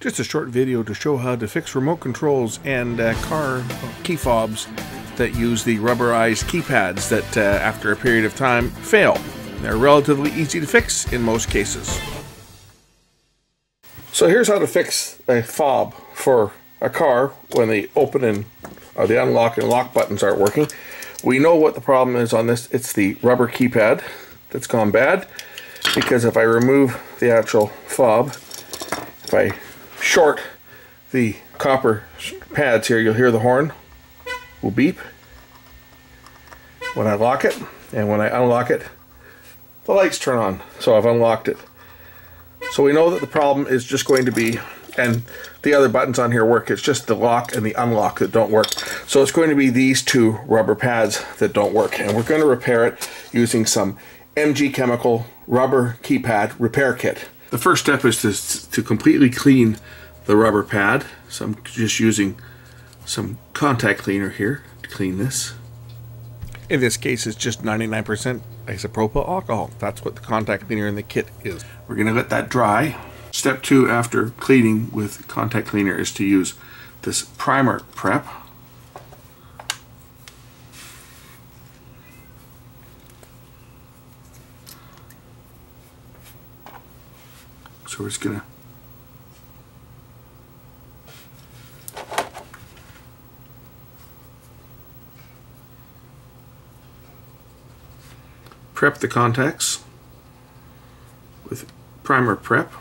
Just a short video to show how to fix remote controls and car key fobs that use the rubberized keypads that after a period of time fail. They're relatively easy to fix in most cases. So here's how to fix a fob for a car when the open and the unlock and lock buttons aren't working. We know what the problem is on this. It's the rubber keypad that's gone bad, because if I remove the actual fob, if I short the copper pads here, you'll hear the horn will beep when I lock it, and when I unlock it, the lights turn on. So I've unlocked it. So we know that the problem is just going to be, and the other buttons on here work, it's just the lock and the unlock that don't work. So it's going to be these two rubber pads that don't work, and we're going to repair it using some MG Chemical rubber keypad repair kit. The first step is to completely clean the rubber pad. So I'm just using some contact cleaner here to clean this. In this case, it's just 99% isopropyl alcohol. That's what the contact cleaner in the kit is. We're going to let that dry. Step 2 after cleaning with contact cleaner is to use this primer prep. So we're just going to prep the contacts with primer prep.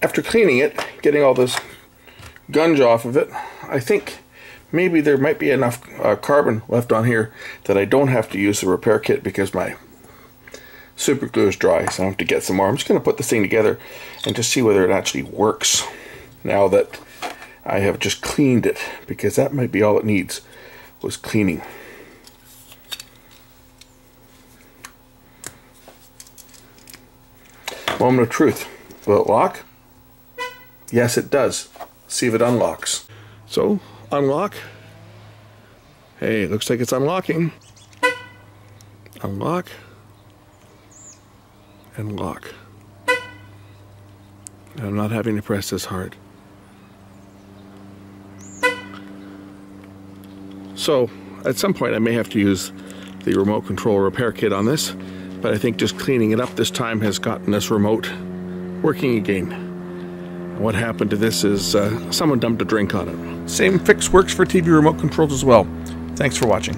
After cleaning it, getting all this gunge off of it, I think maybe there might be enough carbon left on here that I don't have to use the repair kit because my super glue is dry, so I have to get some more. I'm just going to put this thing together and just see whether it actually works now that I have just cleaned it, because that might be all it needs, was cleaning. Moment of truth. Will it lock? Yes, it does. See if it unlocks. So, unlock. Hey, it looks like it's unlocking. Unlock. And lock. And I'm not having to press this hard. So, at some point I may have to use the remote control repair kit on this, but I think just cleaning it up this time has gotten this remote working again. What happened to this is someone dumped a drink on it. Same fix works for TV remote controls as well. Thanks for watching.